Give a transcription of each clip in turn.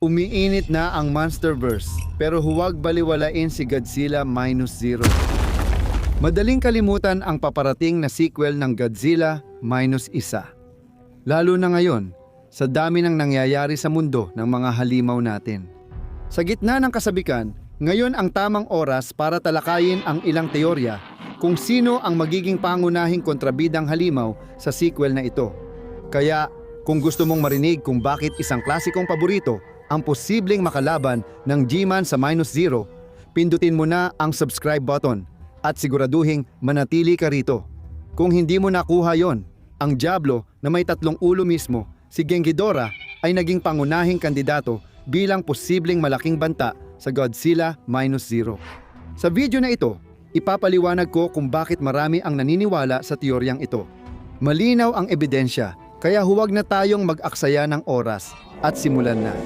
Umiinit na ang Monsterverse, pero huwag baliwalain si Godzilla Minus Zero. Madaling kalimutan ang paparating na sequel ng Godzilla Minus Isa. Lalo na ngayon, sa dami ng nangyayari sa mundo ng mga halimaw natin. Sa gitna ng kasabikan, ngayon ang tamang oras para talakayin ang ilang teorya kung sino ang magiging pangunahing kontrabidang halimaw sa sequel na ito. Kaya, kung gusto mong marinig kung bakit isang klasikong paborito ang posibleng makalaban ng G-Man sa Minus Zero, pindutin mo na ang subscribe button at siguraduhing manatili ka rito. Kung hindi mo nakuha yon, ang Diablo na may 3 ulo mismo, si Ghidorah, ay naging pangunahing kandidato bilang posibleng malaking banta sa Godzilla Minus Zero. Sa video na ito, ipapaliwanag ko kung bakit marami ang naniniwala sa teoryang ito. Malinaw ang ebidensya, kaya huwag na tayong mag-aksaya ng oras at simulan na.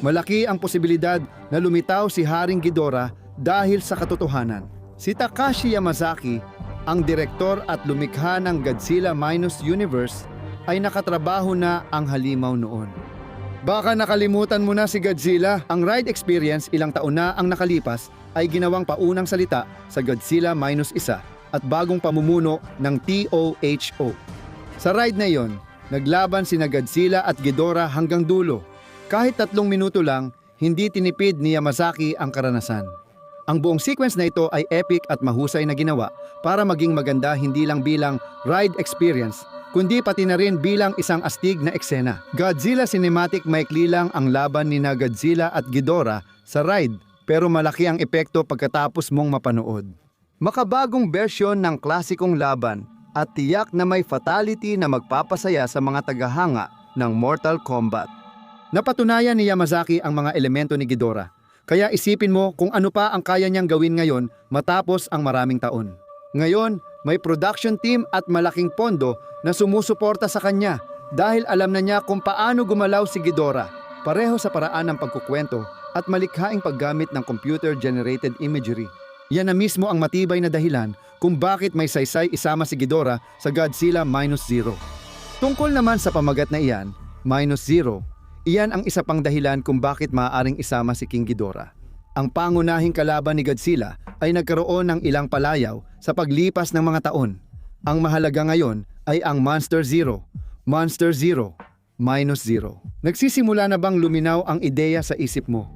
Malaki ang posibilidad na lumitaw si Haring Ghidorah dahil sa katotohanan. Si Takashi Yamazaki, ang direktor at lumikha ng Godzilla Minus Universe, ay nakatrabaho na ang halimaw noon. Baka nakalimutan mo na si Godzilla. Ang ride experience ilang taon na ang nakalipas ay ginawang paunang salita sa Godzilla Minus Isa at bagong pamumuno ng TOHO. Sa ride na iyon, naglaban sina Godzilla at Ghidorah hanggang dulo. Kahit 3 minuto lang, hindi tinipid ni Yamazaki ang karanasan. Ang buong sequence na ito ay epic at mahusay na ginawa para maging maganda hindi lang bilang ride experience, kundi pati na rin bilang isang astig na eksena. Godzilla Cinematic maikli lang ang laban ni na Godzilla at Ghidorah sa ride, pero malaki ang epekto pagkatapos mong mapanood. Makabagong bersyon ng klasikong laban at tiyak na may fatality na magpapasaya sa mga tagahanga ng Mortal Kombat. Napatunayan ni Yamazaki ang mga elemento ni Ghidorah, kaya isipin mo kung ano pa ang kaya niyang gawin ngayon matapos ang maraming taon. Ngayon, may production team at malaking pondo na sumusuporta sa kanya dahil alam na niya kung paano gumalaw si Ghidorah, pareho sa paraan ng pagkukwento at malikhaing paggamit ng computer-generated imagery. Yan na mismo ang matibay na dahilan kung bakit may saysay isama si Ghidorah sa Godzilla Minus Zero. Tungkol naman sa pamagat na iyan, Minus Zero, iyan ang isa pang dahilan kung bakit maaaring isama si King Ghidorah. Ang pangunahing kalaban ni Godzilla ay nagkaroon ng ilang palayaw sa paglipas ng mga taon. Ang mahalaga ngayon ay ang Monster Zero, Minus Zero. Nagsisimula na bang luminaw ang ideya sa isip mo?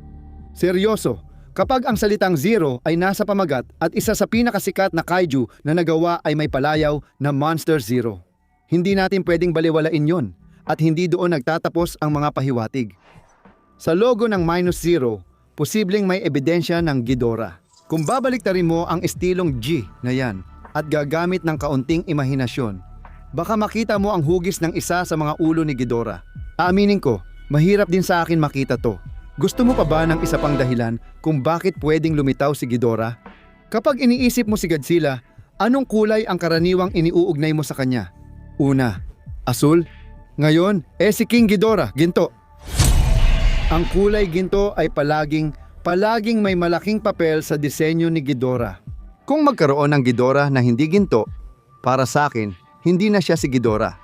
Seryoso, kapag ang salitang zero ay nasa pamagat at isa sa pinakasikat na kaiju na nagawa ay may palayaw na Monster Zero. Hindi natin pwedeng baliwalain yon. At hindi doon nagtatapos ang mga pahiwatig. Sa logo ng Minus Zero, posibleng may ebidensya ng Ghidorah. Kung babaliktarin mo ang estilong G na yan at gagamit ng kaunting imahinasyon, baka makita mo ang hugis ng isa sa mga ulo ni Ghidorah. Aaminin ko, mahirap din sa akin makita to. Gusto mo pa ba ng isa pang dahilan kung bakit pwedeng lumitaw si Ghidorah? Kapag iniisip mo si Godzilla, anong kulay ang karaniwang iniuugnay mo sa kanya? Una, asul. Ngayon, si King Ghidorah, ginto. Ang kulay ginto ay palaging may malaking papel sa disenyo ni Ghidorah. Kung magkaroon ng Ghidorah na hindi ginto, para sa akin, hindi na siya si Ghidorah.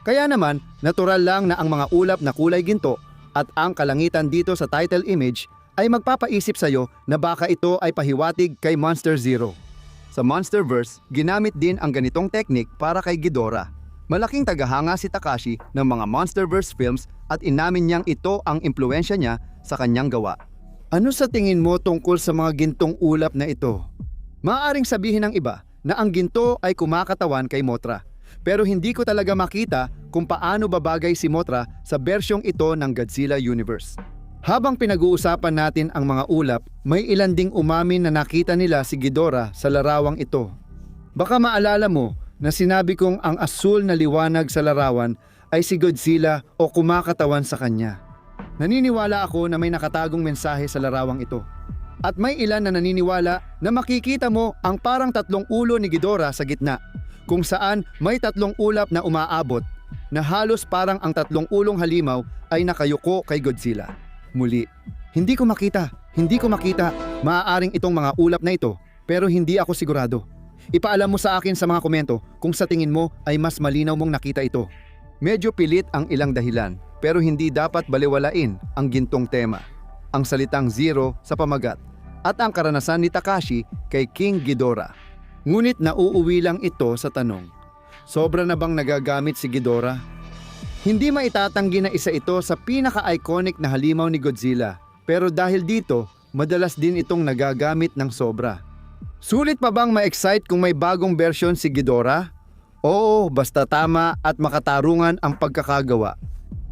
Kaya naman, natural lang na ang mga ulap na kulay ginto at ang kalangitan dito sa title image ay magpapaisip sa'yo na baka ito ay pahiwatig kay Monster Zero. Sa Monsterverse, ginamit din ang ganitong technique para kay Ghidorah. Malaking tagahanga si Takashi ng mga Monsterverse films at inamin niyang ito ang impluwensya niya sa kanyang gawa. Ano sa tingin mo tungkol sa mga gintong ulap na ito? Maaaring sabihin ng iba na ang ginto ay kumakatawan kay Mothra, pero hindi ko talaga makita kung paano babagay si Mothra sa bersyong ito ng Godzilla Universe. Habang pinag-uusapan natin ang mga ulap, may ilan ding umamin na nakita nila si Ghidorah sa larawang ito. Baka maalala mo na sinabi kong ang asul na liwanag sa larawan ay si Godzilla o kumakatawan sa kanya. Naniniwala ako na may nakatagong mensahe sa larawang ito. At may ilan na naniniwala na makikita mo ang parang 3 ulo ni Ghidorah sa gitna, kung saan may 3 ulap na umaabot, na halos parang ang 3 ulong halimaw ay nakayuko kay Godzilla. Muli, hindi ko makita, maaaring itong mga ulap na ito, pero hindi ako sigurado. Ipaalam mo sa akin sa mga komento kung sa tingin mo ay mas malinaw mong nakita ito. Medyo pilit ang ilang dahilan. pero hindi dapat baliwalain ang gintong tema, ang salitang zero sa pamagat, at ang karanasan ni Takashi kay King Ghidorah. Ngunit nauuwi lang ito sa tanong, sobra na bang nagagamit si Ghidorah? Hindi maitatanggi na isa ito sa pinaka-iconic na halimaw ni Godzilla, pero dahil dito, madalas din itong nagagamit ng sobra. Sulit pa bang ma-excite kung may bagong bersyon si Ghidorah? Oo, basta tama at makatarungan ang pagkakagawa.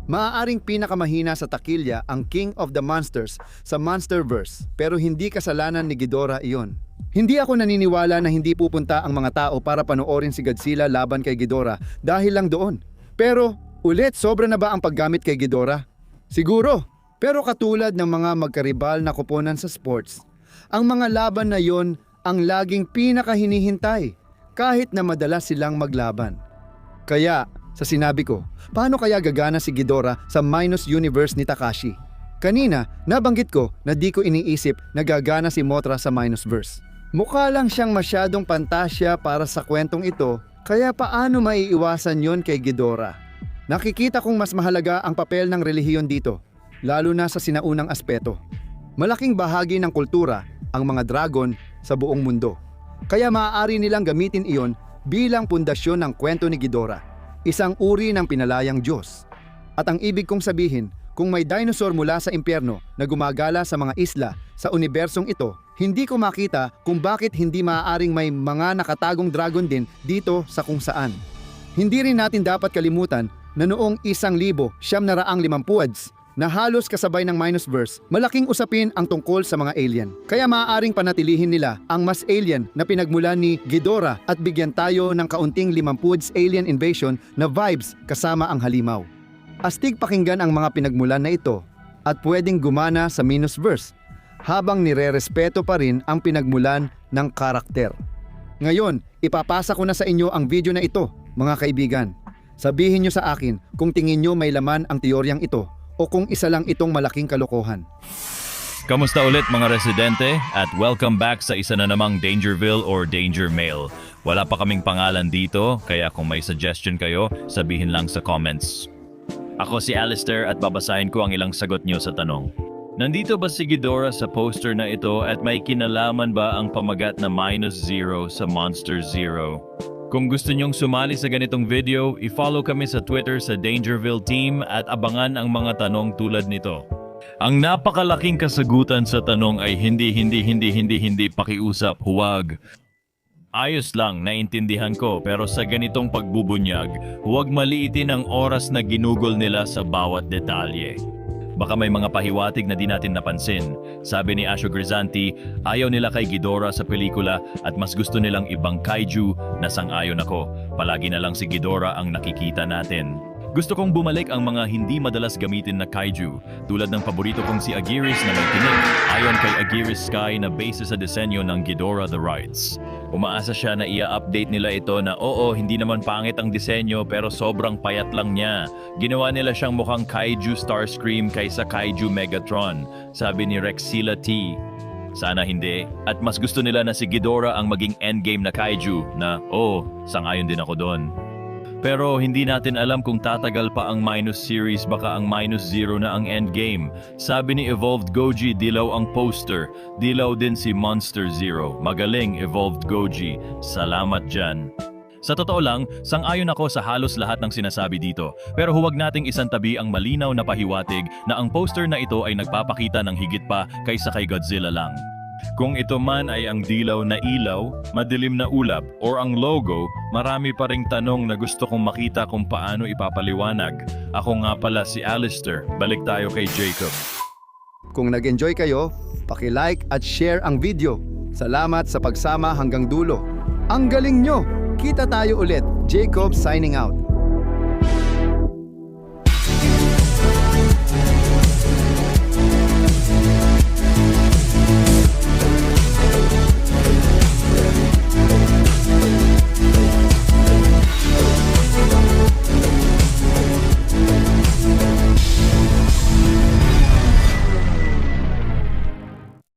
Maaaring pinakamahina sa takilya ang King of the Monsters sa Monsterverse, pero hindi kasalanan ni Ghidorah iyon. Hindi ako naniniwala na hindi pupunta ang mga tao para panoorin si Godzilla laban kay Ghidorah dahil lang doon. Pero, ulit, sobra na ba ang paggamit kay Ghidorah? Siguro, pero katulad ng mga magkaribal na koponan sa sports, ang mga laban na yon ang laging pinakahinihintay kahit na madalas silang maglaban. Kaya, sa sinabi ko, paano kaya gagana si Ghidorah sa Minus Universe ni Takashi? Kanina, nabanggit ko na di ko iniisip na gagana si Mothra sa Minusverse. Mukha lang siyang masyadong pantasya para sa kwentong ito, kaya paano maiiwasan yon kay Ghidorah? Nakikita kong mas mahalaga ang papel ng relihiyon dito, lalo na sa sinaunang aspeto. Malaking bahagi ng kultura ang mga dragon sa buong mundo. Kaya maaari nilang gamitin iyon bilang pundasyon ng kwento ni Ghidorah, isang uri ng pinalayang Diyos. At ang ibig kong sabihin, kung may dinosaur mula sa impyerno na gumagala sa mga isla sa unibersong ito, hindi ko makita kung bakit hindi maaaring may mga nakatagong dragon din dito sa kung saan. Hindi rin natin dapat kalimutan na noong 1950s na halos kasabay ng Minusverse, malaking usapin ang tungkol sa mga alien. Kaya maaaring panatilihin nila ang mas alien na pinagmulan ni Ghidorah at bigyan tayo ng kaunting 50s alien invasion na vibes kasama ang halimaw. Astig pakinggan ang mga pinagmulan na ito at pwedeng gumana sa Minusverse habang nire-respeto pa rin ang pinagmulan ng karakter. Ngayon, ipapasa ko na sa inyo ang video na ito, mga kaibigan. Sabihin nyo sa akin kung tingin nyo may laman ang teoryang ito o kung isa lang itong malaking kalokohan. Kamusta ulit mga residente at welcome back sa isa na namang Dangerville or Danger Mail. Wala pa kaming pangalan dito kaya kung may suggestion kayo, sabihin lang sa comments. Ako si Alistair at babasahin ko ang ilang sagot niyo sa tanong. Nandito ba si Ghidorah sa poster na ito at may kinalaman ba ang pamagat na -0 sa Monster Zero? Kung gusto nyong sumali sa ganitong video, i-follow kami sa Twitter sa Dangerville Team at abangan ang mga tanong tulad nito. Ang napakalaking kasagutan sa tanong ay hindi pakiusap, huwag. Ayos lang, naintindihan ko, pero sa ganitong pagbubunyag, huwag maliitin ang oras na ginugol nila sa bawat detalye. Baka may mga pahiwatig na di natin napansin. Sabi ni Asho Grisanti, ayaw nila kay Ghidorah sa pelikula at mas gusto nilang ibang kaiju na sang-ayon ako. Palagi na lang si Ghidorah ang nakikita natin. Gusto kong bumalik ang mga hindi madalas gamitin na kaiju, tulad ng paborito kong si Agiris na may tinig, ayon kay Agiris Sky na base sa disenyo ng Ghidorah the Rights. Umaasa siya na ia-update nila ito na oo, hindi naman pangit ang disenyo pero sobrang payat lang niya. Ginawa nila siyang mukhang Kaiju Starscream kaysa Kaiju Megatron, sabi ni Rexila T. Sana hindi. At mas gusto nila na si Ghidorah ang maging endgame na Kaiju na sang-ayon din ako doon. Pero hindi natin alam kung tatagal pa ang Minus series, baka ang -0 na ang endgame. Sabi ni Evolved Goji, dilaw ang poster. Dilaw din si Monster Zero. Magaling, Evolved Goji. Salamat dyan. Sa totoo lang, sang-ayon ako sa halos lahat ng sinasabi dito. Pero huwag nating isantabi ang malinaw na pahiwatig na ang poster na ito ay nagpapakita ng higit pa kaysa kay Godzilla lang. Kung ito man ay ang dilaw na ilaw, madilim na ulap, or ang logo, marami pa ring tanong na gusto kong makita kung paano ipapaliwanag. Ako nga pala si Alistair. Balik tayo kay Jacob. Kung nag-enjoy kayo, paki-like at share ang video. Salamat sa pagsama hanggang dulo. Ang galing nyo! Kita tayo ulit. Jacob signing out.